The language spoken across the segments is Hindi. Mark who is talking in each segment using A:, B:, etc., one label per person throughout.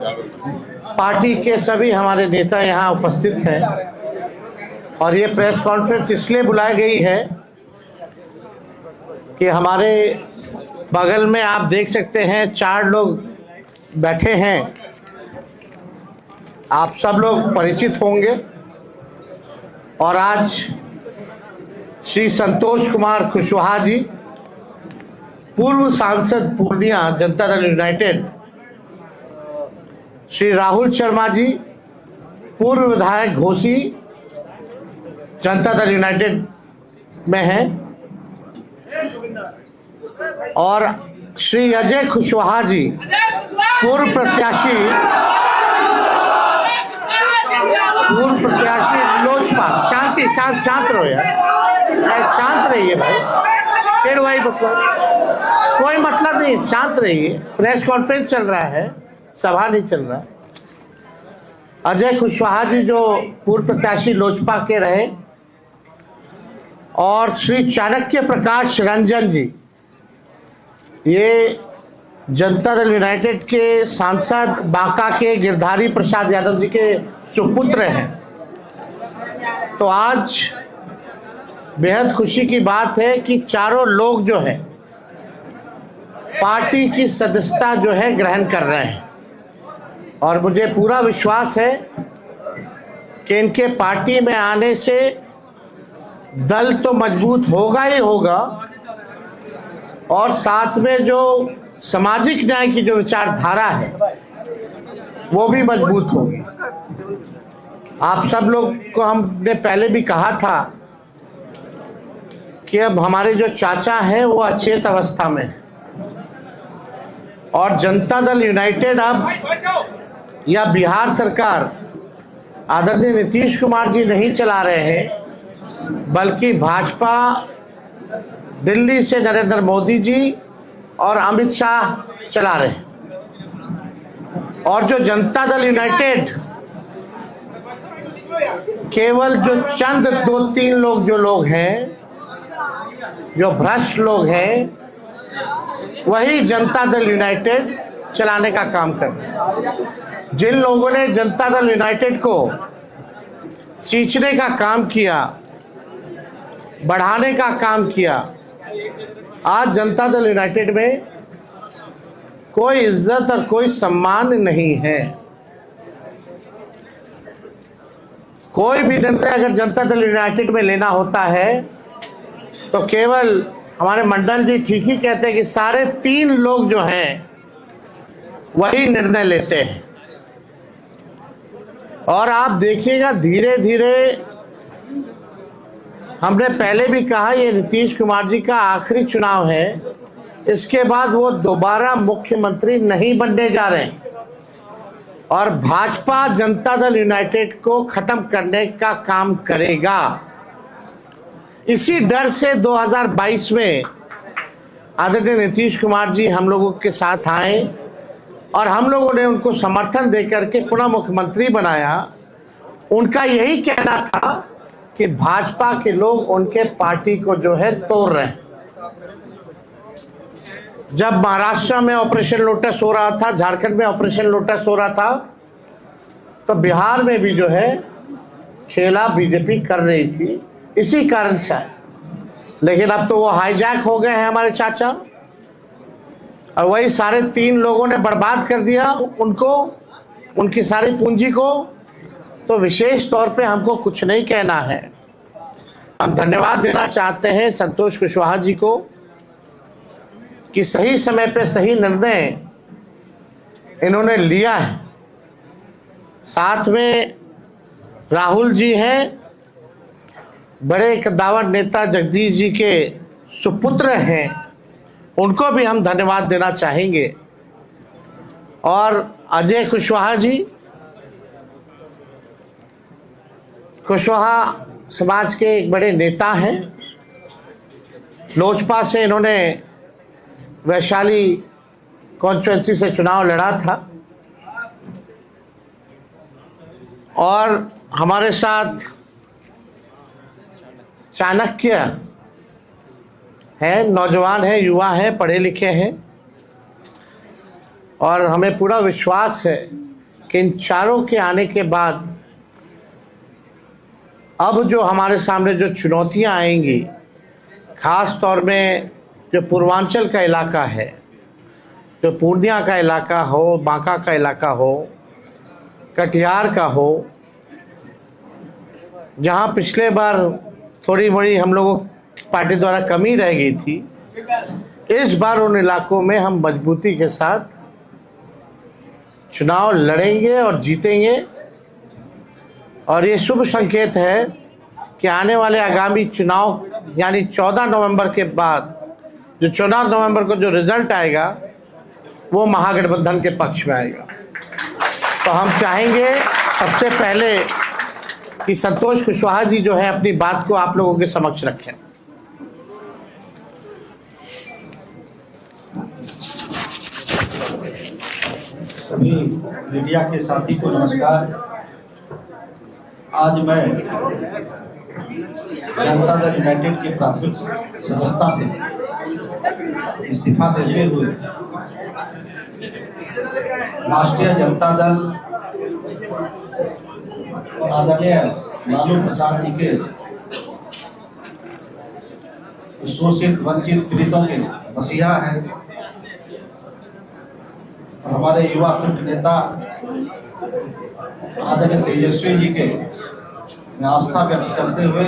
A: पार्टी के सभी हमारे नेता यहाँ उपस्थित हैं और ये प्रेस कॉन्फ्रेंस इसलिए बुलाई गई है कि हमारे बगल में आप देख सकते हैं 4 लोग बैठे हैं। आप सब लोग परिचित होंगे और आज श्री संतोष कुमार कुशवाहा जी, पूर्व सांसद पूर्णिया जनता दल यूनाइटेड, श्री राहुल शर्मा जी, पूर्व विधायक घोसी जनता दल यूनाइटेड में हैं, और श्री अजय कुशवाहा जी, पूर्व प्रत्याशी लोजपा। शांत रहो यार, शांत रहिए भाई, फिर वही मतलब कोई मतलब नहीं, शांत रहिए। प्रेस कॉन्फ्रेंस चल रहा है, सभा नहीं चल रहा। अजय कुशवाहा जी जो पूर्व प्रत्याशी लोजपा के रहे, और श्री चाणक्य प्रकाश रंजन जी, ये जनता दल यूनाइटेड के सांसद बांका के गिरधारी प्रसाद यादव जी के सुपुत्र हैं। तो आज बेहद खुशी की बात है कि चारों लोग जो है पार्टी की सदस्यता जो है ग्रहण कर रहे हैं, और मुझे पूरा विश्वास है कि इनके पार्टी में आने से दल तो मजबूत होगा ही होगा, और साथ में जो सामाजिक न्याय की जो विचारधारा है वो भी मजबूत होगी। आप सब लोग को हमने पहले भी कहा था कि अब हमारे जो चाचा हैं वो अचेत अवस्था में है, और जनता दल यूनाइटेड अब या बिहार सरकार आदरणीय नीतीश कुमार जी नहीं चला रहे हैं, बल्कि भाजपा दिल्ली से नरेंद्र मोदी जी और अमित शाह चला रहे हैं। और जो जनता दल यूनाइटेड केवल जो चंद 2-3 लोग जो लोग हैं, जो भ्रष्ट लोग हैं, वही जनता दल यूनाइटेड चलाने का काम कर रहे हैं। जिन लोगों ने जनता दल यूनाइटेड को सींचने का काम किया, बढ़ाने का काम किया, आज जनता दल यूनाइटेड में कोई इज्जत और कोई सम्मान नहीं है। कोई भी निर्णय अगर जनता दल यूनाइटेड में लेना होता है तो केवल हमारे मंडल जी ठीक ही कहते हैं कि सारे 3 लोग जो हैं वही निर्णय लेते हैं। और आप देखिएगा धीरे धीरे, हमने पहले भी कहा ये नीतीश कुमार जी का आखिरी चुनाव है, इसके बाद वो दोबारा मुख्यमंत्री नहीं बनने जा रहे हैं, और भाजपा जनता दल यूनाइटेड को खत्म करने का काम करेगा। इसी डर से 2022 में आदरणीय नीतीश कुमार जी हम लोगों के साथ आए, और हम लोगों ने उनको समर्थन देकर के पुनः मुख्यमंत्री बनाया। उनका यही कहना था कि भाजपा के लोग उनके पार्टी को जो है तोड़ रहे हैं। जब महाराष्ट्र में ऑपरेशन लोटस हो रहा था, झारखंड में ऑपरेशन लोटस हो रहा था, तो बिहार में भी जो है खेला बीजेपी कर रही थी, इसी कारण से। लेकिन अब तो वो हाईजैक हो गए हैं हमारे चाचा, और वही सारे 3 लोगों ने बर्बाद कर दिया उनको, उनकी सारी पूंजी को। तो विशेष तौर पे हमको कुछ नहीं कहना है, हम धन्यवाद देना चाहते हैं संतोष कुशवाहा जी को कि सही समय पे सही निर्णय इन्होंने लिया है। साथ में राहुल जी हैं, बड़े कद्दावर नेता जगदीश जी के सुपुत्र हैं, उनको भी हम धन्यवाद देना चाहेंगे। और अजय कुशवाहा जी, कुशवाहा समाज के एक बड़े नेता हैं। लोजपा से इन्होंने वैशाली कॉन्स्टिट्यूएंसी से चुनाव लड़ा था, और हमारे साथ चाणक्य हैं, नौजवान हैं, युवा हैं, पढ़े लिखे हैं, और हमें पूरा विश्वास है कि इन चारों के आने के बाद अब जो हमारे सामने जो चुनौतियां आएंगी, ख़ास तौर में जो पूर्वांचल का इलाका है, जो पूर्णिया का इलाका हो, बांका का इलाका हो, कटिहार का हो, जहां पिछले बार थोड़ी मोड़ी हम लोगों की पार्टी द्वारा कमी रह गई थी, इस बार उन इलाकों में हम मजबूती के साथ चुनाव लड़ेंगे और जीतेंगे। और ये शुभ संकेत है कि आने वाले आगामी चुनाव यानी 14 नवंबर के बाद जो 14 नवंबर को जो रिजल्ट आएगा वो महागठबंधन के पक्ष में आएगा। तो हम चाहेंगे सबसे पहले कि संतोष कुशवाहा जी जो है अपनी बात को आप लोगों के समक्ष रखें।
B: सभी मीडिया के साथी को नमस्कार। आज मैं जनता दल यूनाइटेड की प्राथमिक सदस्यता से इस्तीफा देते हुए राष्ट्रीय जनता दल और आदरणीय लालू प्रसाद जी के शोषित वंचित पीड़ितों के मसीहा हैं और हमारे युवा मुख्य नेता आदरणीय तेजस्वी जी के आस्था व्यक्त करते हुए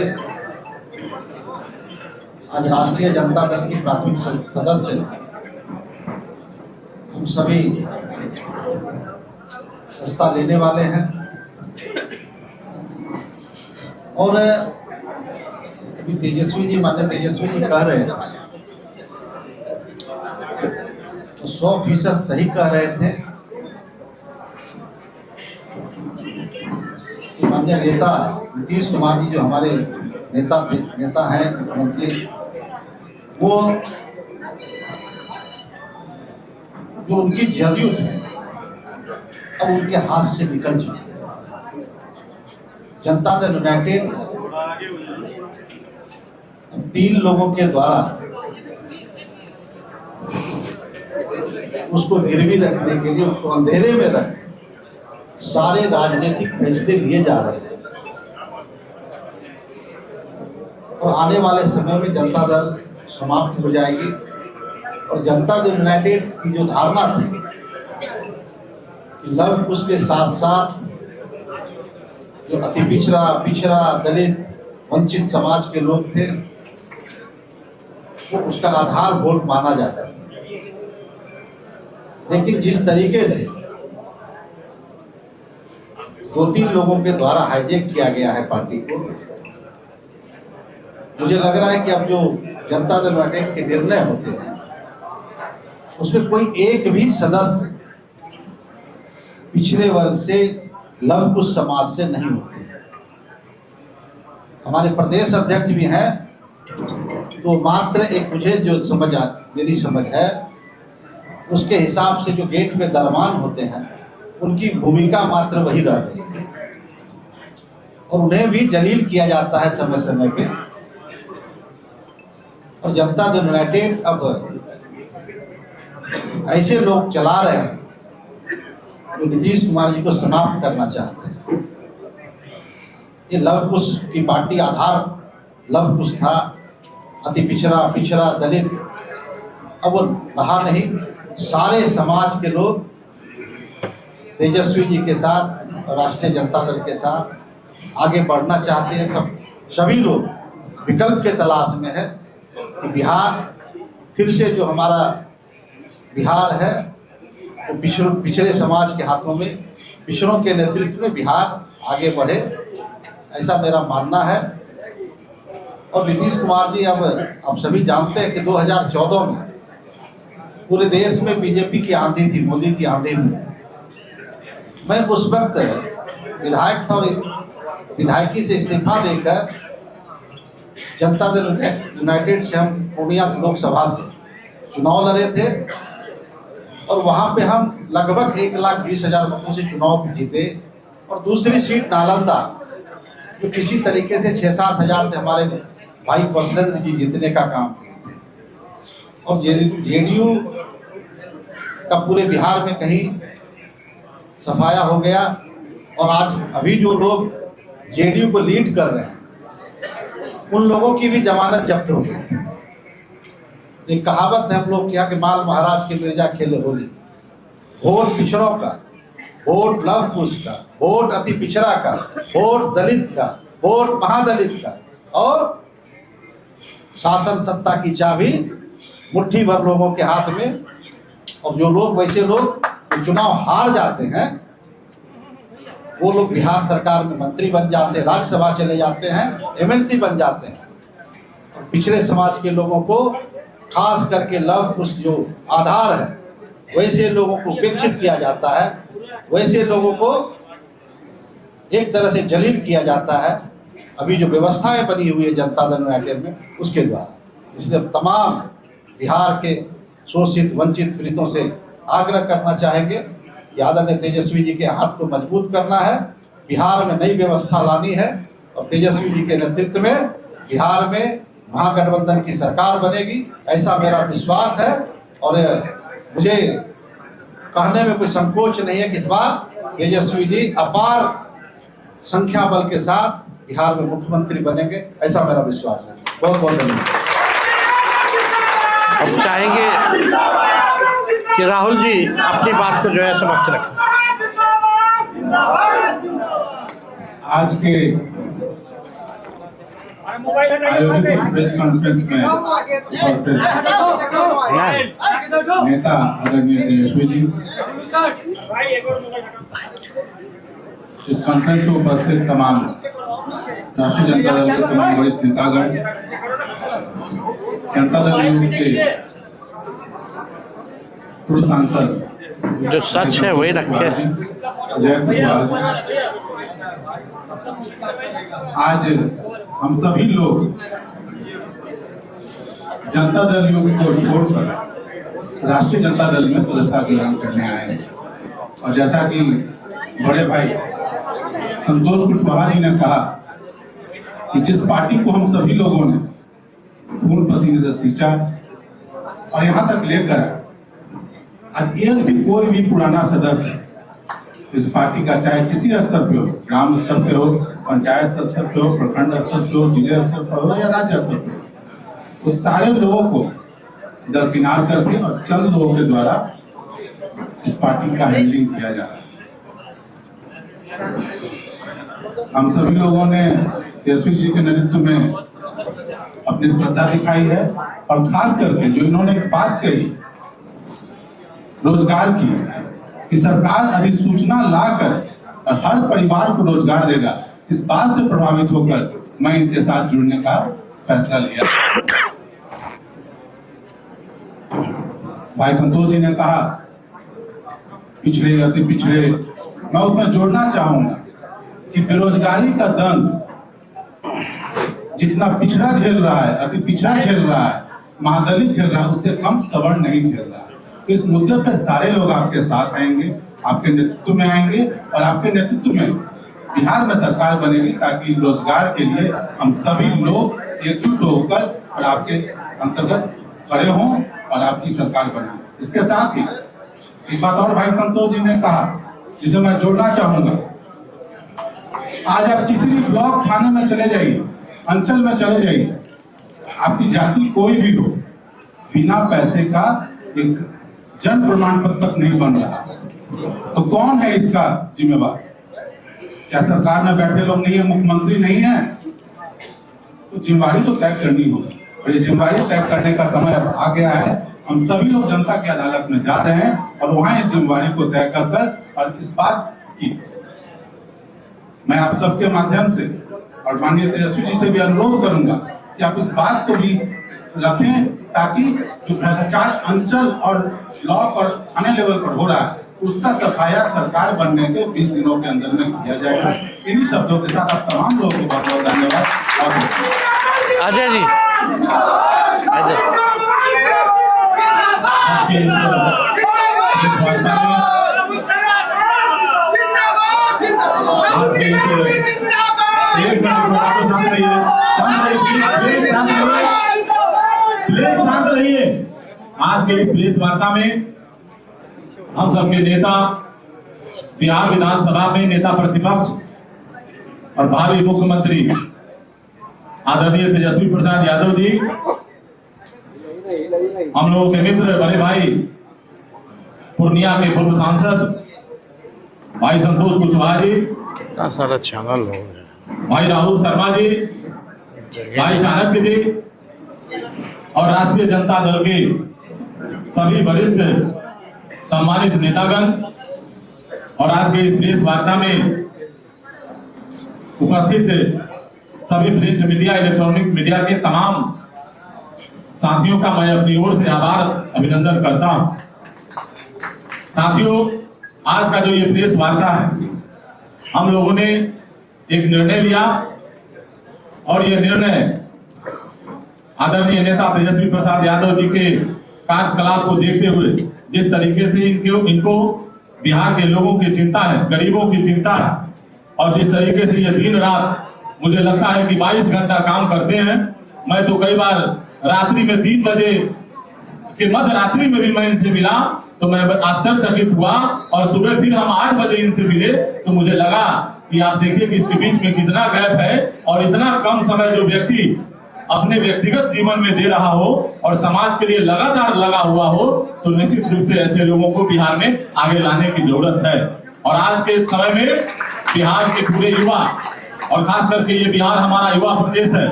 B: आज राष्ट्रीय जनता दल की प्राथमिक सदस्य हम सभी सस्ता लेने वाले हैं। और अभी तेजस्वी जी माननीय तेजस्वी जी कह रहे थे तो 100% सही कह रहे थे कि माननीय नेता नीतीश कुमार जी जो हमारे नेता हैं मुख्यमंत्री, वो जो उनकी जदयू थी अब उनके हाथ से निकल चुकी है। जनता दल यूनाइटेड 3 लोगों के द्वारा उसको गिरवी रखने के लिए, उसको अंधेरे में रख सारे राजनीतिक फैसले लिए जा रहे हैं। और आने वाले समय में जनता दल समाप्त हो जाएगी और जनता दल यूनाइटेड की जो धारणा थी लव कुश के साथ साथ जो अति पिछड़ा दलित वंचित समाज के लोग थे वो उसका आधार वोट माना जाता है। लेकिन जिस तरीके से 2-3 लोगों के द्वारा हाईजैक किया गया है पार्टी को, मुझे लग रहा है कि अब जो जनता दल यूनाइटेड के निर्णय होते हैं उसमें कोई एक भी सदस्य पिछड़े वर्ग से लव कुश समाज से नहीं होते हैं। हमारे प्रदेश अध्यक्ष भी हैं तो मात्र एक मुझे जो मेरी समझ है उसके हिसाब से जो गेट पे दरमान होते हैं उनकी भूमिका मात्र वही रह गई है और उन्हें भी जलील किया जाता है समय समय पे। और जनता दल यूनाइटेड अब ऐसे लोग चला रहे हैं जो नीतीश कुमार जी को समाप्त करना चाहते हैं। ये लव कुश की पार्टी आधार लव कुश था, अति पिछड़ा दलित, अब वो रहा नहीं। सारे समाज के लोग तेजस्वी जी के साथ और राष्ट्रीय जनता दल के साथ आगे बढ़ना चाहते हैं। सभी लोग विकल्प के तलाश में है कि बिहार फिर से जो हमारा बिहार है वो पिछड़े समाज के हाथों में, पिछड़ों के नेतृत्व में बिहार आगे बढ़े, ऐसा मेरा मानना है। और नीतीश कुमार जी अब आप सभी जानते हैं कि 2014 में पूरे देश में बीजेपी की आंधी थी, मोदी की आंधी थी। मैं उस वक्त विधायक था और विधायकी से इस्तीफा देकर जनता दल यूनाइटेड से हम पूर्णिया लोकसभा से चुनाव लड़े थे और वहां पे हम लगभग 1,20,000 वोटों से चुनाव जीते। और दूसरी सीट नालंदा जो किसी तरीके से 6-7 हज़ार से हमारे भाई बसलेंद्र जी जीतने का काम किए थे। और जेडीयू का पूरे बिहार में कहीं सफाया हो गया। और आज अभी जो लोग जेडीयू को लीड कर रहे हैं उन लोगों की भी जमानत जब्त हो गई। एक कहावत है हम लोग के यहाँ के, माल महाराज के मिर्जा खेले होली। वोट पिछड़ों का, वोट लव कुश का, वोट अति पिछड़ा का, वोट दलित का, वोट महादलित का, और शासन सत्ता की चाबी मुट्ठी भर लोगों के हाथ में। और जो लोग, वैसे लोग चुनाव हार जाते हैं, वो लोग बिहार सरकार में मंत्री बन जाते हैं, राज्यसभा चले जाते हैं, एमएलसी बन जाते हैं। और पिछड़े समाज के लोगों को, खास करके लव कुश जो आधार है, वैसे लोगों को उपेक्षित किया जाता है, वैसे लोगों को एक तरह से जलील किया जाता है। अभी जो व्यवस्थाएं बनी हुई है जनता दल यूनाइटेड में, उसके द्वारा। इसलिए तमाम बिहार के शोषित वंचित पीड़ितों से आग्रह करना चाहेंगे कि आदरणीय तेजस्वी जी के हाथ को मजबूत करना है, बिहार में नई व्यवस्था लानी है, और तेजस्वी जी के नेतृत्व में बिहार में महागठबंधन की सरकार बनेगी, ऐसा मेरा विश्वास है। और मुझे कहने में कोई संकोच नहीं है कि इस बार तेजस्वी जी अपार संख्या बल के साथ बिहार में मुख्यमंत्री बनेंगे, ऐसा मेरा विश्वास है। बहुत बहुत धन्यवाद।
A: हम चाहेंगे कि राहुल जी अपनी बात को जो है समक्ष रखें।
C: आज के आयोजित इस प्रेस कॉन्फ्रेंस में उपस्थित नेता आदरणीय तेजस्वी जी, इस कॉन्फ्रेंस में उपस्थित तमाम राष्ट्रीय जनता दल के तमाम वरिष्ठ नेतागण, जनता दल यूथ के पूर्व सांसद
A: जो सच है वही रखे।
C: जय कुशवाहा जी, आज हम सभी लोग जनता दल यूथ को छोड़कर राष्ट्रीय जनता दल में सदस्यता ग्रहण करने आए हैं। और जैसा कि बड़े भाई संतोष कुशवाहा जी ने कहा कि जिस पार्टी को हम सभी लोगों ने खून पसीने से सींचा और यहाँ तक लेकर आए, आज एक भी कोई भी पुराना सदस्य इस पार्टी का, चाहे किसी स्तर पे हो, ग्राम स्तर पे हो, पंचायत स्तर पे हो, प्रखंड स्तर पे हो, जिला स्तर पर हो या राज्य स्तर पे हो, उस सारे लोगों को दरकिनार करके और चंद लोगों के द्वारा इस पार्टी का हैंडलिंग किया जा रहा है। हम सभी लोगों ने तेजस्वी जी के नेतृत्व में अपनी श्रद्धा दिखाई है। और खास करके जो इन्होंने बात कही रोजगार की, कि सरकार अधिसूचना लाकर और हर परिवार को रोजगार देगा, इस बात से प्रभावित होकर मैं इनके साथ जुड़ने का फैसला लिया। भाई संतोष जी ने कहा पिछड़े अति पिछड़े, मैं उसमें जोड़ना चाहूंगा कि बेरोजगारी का दंश जितना पिछड़ा झेल रहा है, अति पिछड़ा झेल रहा है, महादलित झेल रहा है, उससे कम सवर्ण नहीं झेल रहा है। तो इस मुद्दे पे सारे लोग आपके साथ आएंगे, आपके नेतृत्व में आएंगे और आपके नेतृत्व में बिहार में सरकार बनेगी, ताकि रोजगार के लिए हम सभी लोग एकजुट होकर और आपके अंतर्गत खड़े हों और आपकी सरकार बनाएं। इसके साथ ही एक बात और भाई संतोष जी ने कहा जिसे मैं जोड़ना चाहूंगा, आज आप किसी भी ब्लॉक थाने में चले जाइए, अंचल में चले जाइए, आपकी जाति कोई भी हो, बिना पैसे का एक जन प्रमाण पत्र तक नहीं बन रहा। तो कौन है इसका जिम्मेवार? क्या सरकार में बैठे लोग नहीं है, मुख्यमंत्री नहीं है? तो जिम्मेवारी तो तय करनी होगी और ये जिम्मेवारी तय करने का समय अब आ गया है। हम सभी लोग जनता की अदालत में जा रहे हैं और वहां इस जिम्मेवारी को तय कर और इस बात की मैं आप सबके माध्यम से और माननीय तेजस्वी जी से भी अनुरोध करूंगा कि आप इस बात को भी रखें, ताकि जो भ्रष्टाचार अंचल और ब्लॉक और थाने लेवल पर हो रहा है, उसका सफाया सरकार बनने के 20 दिनों के अंदर में किया जाएगा। इन्हीं शब्दों के साथ आप तमाम लोगों को बहुत बहुत धन्यवाद।
A: अजय जी,
D: शांत रहिए। आज के इस प्रेस वार्ता में हम सबके नेता
E: बिहार विधानसभा में नेता प्रतिपक्ष और भावी मुख्यमंत्री आदरणीय तेजस्वी प्रसाद यादव जी, हम लोगों के मित्र बड़े भाई पूर्णिया के पूर्व सांसद भाई संतोष कुशवाहा जी,
A: कितना सारा चैनल हो गया,
E: भाई राहुल शर्मा जी, भाई चाणक्य जी और राष्ट्रीय जनता दल के सभी वरिष्ठ सम्मानित नेतागण और आज के इस प्रेस वार्ता में उपस्थित सभी प्रिंट मीडिया, इलेक्ट्रॉनिक मीडिया के तमाम साथियों का मैं अपनी ओर से आभार अभिनंदन करता हूं। साथियों, आज का जो ये प्रेस वार्ता है, हम लोगों ने एक निर्णय लिया और ये निर्णय आदरणीय नेता तेजस्वी प्रसाद यादव जी के कार्यकलाप को देखते हुए, जिस तरीके से इनको बिहार के लोगों की चिंता है, गरीबों की चिंता है, और जिस तरीके से ये दिन रात मुझे लगता है कि 22 घंटा काम करते हैं। मैं तो कई बार रात्रि में 3 बजे के मध्य रात्रि में भी मैं इनसे मिला तो मैं आश्चर्यचकित हुआ, और सुबह फिर हम 8 बजे इनसे मिले तो मुझे लगा कि आप देखिए कि इसके बीच में कितना गैप है, और इतना कम समय जो व्यक्ति अपने व्यक्तिगत जीवन में दे रहा हो और समाज के लिए लगातार लगा हुआ हो, तो निश्चित रूप से ऐसे लोगों को बिहार में आगे लाने की जरूरत है। और आज के समय में बिहार के पूरे युवा, और खास करके ये बिहार हमारा युवा प्रदेश है,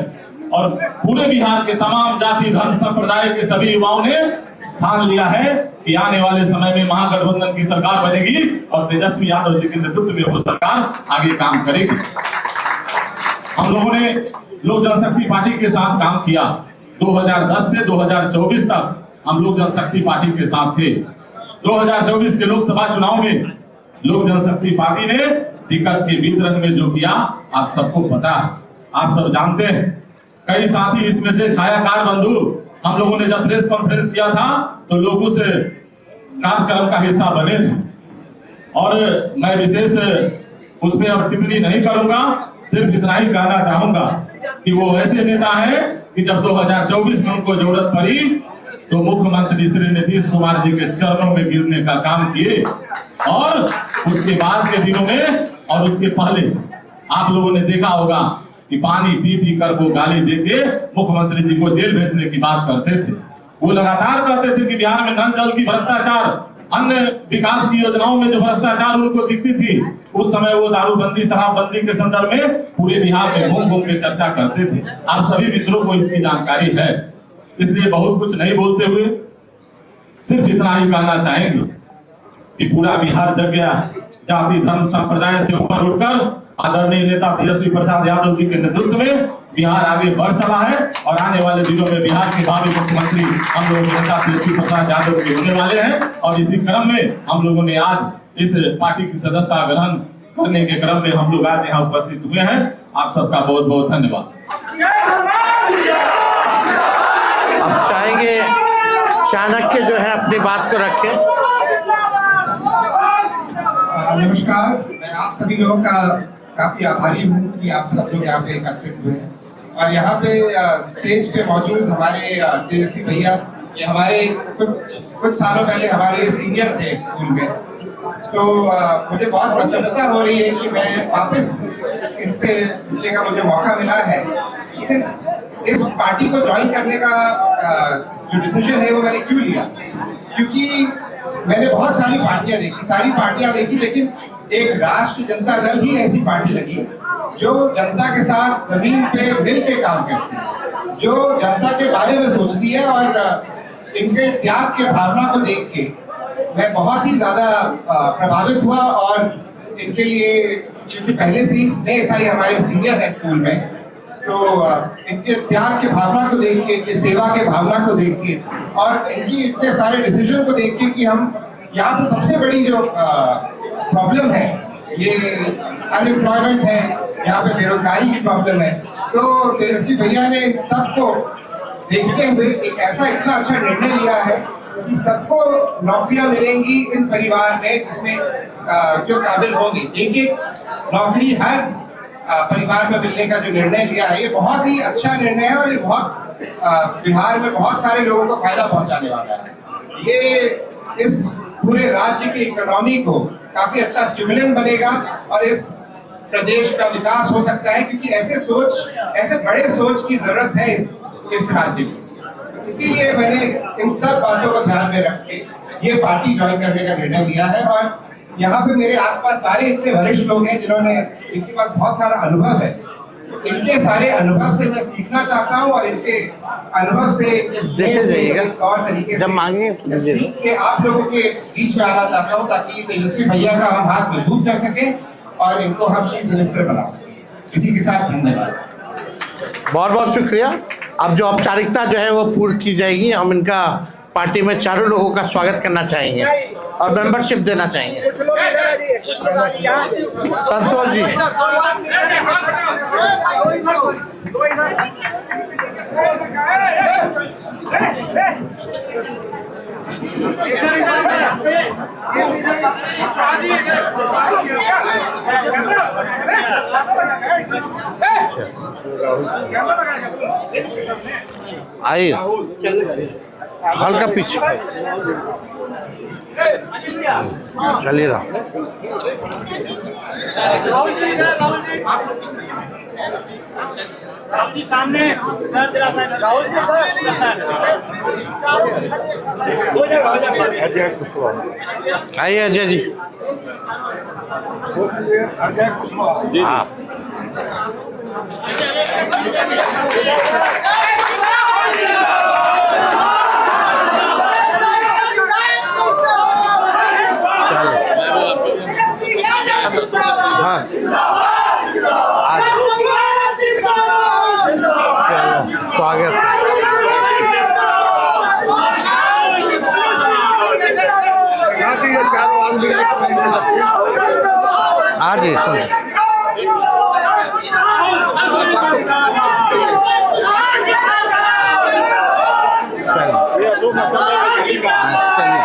E: और पूरे बिहार के तमाम जाति धर्म संप्रदाय के सभी युवाओं ने ठान लिया है कि आने वाले समय में महागठबंधन की सरकार बनेगी और तेजस्वी यादव जी के नेतृत्व में वो सरकार आगे काम करेगी। हम लोगों ने लोक जनशक्ति पार्टी के साथ काम किया। 2010 से 2024 तक हम लोक जनशक्ति पार्टी के साथ थे। 2024 के लोकसभा चुनाव में लोक जनशक्ति पार्टी ने टिकट के वितरण में जो किया आप सबको पता है, आप सब जानते हैं। कई साथी इसमें से छायाकार बंधु, हम लोगों ने जब प्रेस कॉन्फ्रेंस किया था तो लोगों से कार्यक्रम का हिस्सा बने थे, और मैं विशेष उस पर अब टिप्पणी नहीं करूंगा, सिर्फ इतना ही कहना चाहूंगा कि वो ऐसे नेता हैं कि जब 2024 में उनको जरूरत पड़ी तो मुख्यमंत्री श्री नीतीश कुमार जी के चरणों में गिरने का काम किए, और उसके बाद के दिनों में और उसके पहले आप लोगों ने देखा होगा कि पानी पी पी कर वो गाली देके मुख्यमंत्री जी को जेल भेजने की बात करते थे। वो लगातार कहते थे कि बिहार में नल जल की भ्रष्टाचार, अन्य विकास की योजनाओं में जो भ्रष्टाचार उनको दिखती थी, उस समय वो दारूबंदी शराबबंदी के संदर्भ में पूरे बिहार में घूम घूम के चर्चा करते थे। आप सभी मित्रों को इसकी जानकारी है, इसलिए बहुत कुछ नहीं बोलते हुए सिर्फ इतना ही कहना चाहेंगे कि पूरा बिहार जग गया, जाति धर्म संप्रदाय से ऊपर उठकर आदरणीय नेता तेजस्वी प्रसाद यादव जी के नेतृत्व में बिहार आगे बढ़ चला है, और आने वाले दिनों में बिहार के भावी मुख्यमंत्री हम लोग नेता तेजस्वी प्रसाद यादव के होने वाले हैं। और इसी क्रम में हम लोगों ने आज इस पार्टी की सदस्यता ग्रहण करने के क्रम में हम लोग आज यहाँ उपस्थित हुए हैं। आप सबका बहुत बहुत धन्यवाद।
A: अब चाहेंगे चाणक्य जो है अपनी बात को रखें।
F: नमस्कार, मैं आप सभी लोगों का काफी आभारी हूँ कि आप सब लोग यहाँ पे एकत्रित हुए हैं, और यहाँ पे स्टेज पे मौजूद हमारे तेजस्वी भैया, ये हमारे कुछ सालों पहले हमारे सीनियर थे स्कूल में, तो मुझे बहुत प्रसन्नता हो रही है कि मैं वापस इनसे मिलने का मुझे मौका मिला है। लेकिन इस पार्टी को ज्वाइन करने का जो डिसीजन है वो मैंने क्यों लिया, क्योंकि मैंने बहुत सारी पार्टियां देखी, लेकिन एक राष्ट्रीय जनता दल ही ऐसी पार्टी लगी जो जनता के साथ जमीन पे मिल के काम करती है, जो जनता के बारे में सोचती है, और इनके त्याग के भावना को देख के मैं बहुत ही ज्यादा प्रभावित हुआ। और इनके लिए क्योंकि पहले से ही स्नेह था, ये हमारे सीनियर है स्कूल में, तो इनके त्याग के भावना को देख के, इनके सेवा के भावना को देख के, और इनकी इतने सारे डिसीजन को देख के कि हम यहाँ पे सबसे बड़ी जो प्रॉब्लम है ये अनएम्प्लॉयमेंट है, यहाँ पे बेरोजगारी की प्रॉब्लम है, तो तेजस्वी भैया ने इन सबको देखते हुए एक ऐसा इतना अच्छा निर्णय लिया है कि सबको नौकरियां मिलेंगी इन परिवार में, जिसमें जो काबिल होंगे। एक नौकरी हर परिवार में मिलने का जो निर्णय लिया है, ये बहुत ही अच्छा निर्णय है, और ये बहुत बिहार में बहुत सारे लोगों को फायदा पहुंचाने वाला है। ये इस पूरे राज्य की इकोनॉमी को काफी अच्छा स्टिमुलेंट बनेगा और इस प्रदेश का विकास हो सकता है, क्योंकि ऐसे बड़े सोच की जरूरत है इस राज्य को। इसीलिए मैंने इन सब बातों को ध्यान में रख के ये पार्टी ज्वाइन करने का निर्णय लिया है। और यहाँ पे मेरे आसपास सारे इतने वरिष्ठ लोग हैं जिनके पास बहुत सारा अनुभव है। इनके सारे अनुभव से मैं सीखना चाहता हूँ और इनके अनुभव से तौर तरीके से सीख के आप लोगों के बीच में आना चाहता हूँ, ताकि तेजस्वी भैया का हम हाथ मजबूत कर सके और इनको हम चीफ मिनिस्टर बना सके। इसी के साथ धन्यवाद।
A: बहुत बहुत शुक्रिया। अब जो औपचारिकता जो है वो पूर्ण की जाएगी। हम इनका पार्टी में चारों लोगों का स्वागत करना चाहेंगे और मेंबरशिप देना चाहेंगे। संतोष जी, आइए हल्का पीछे चलिए रहा।
G: सामने
A: आइए अजय जी। हाँ स्वागत। हाँ जी सुन चलिए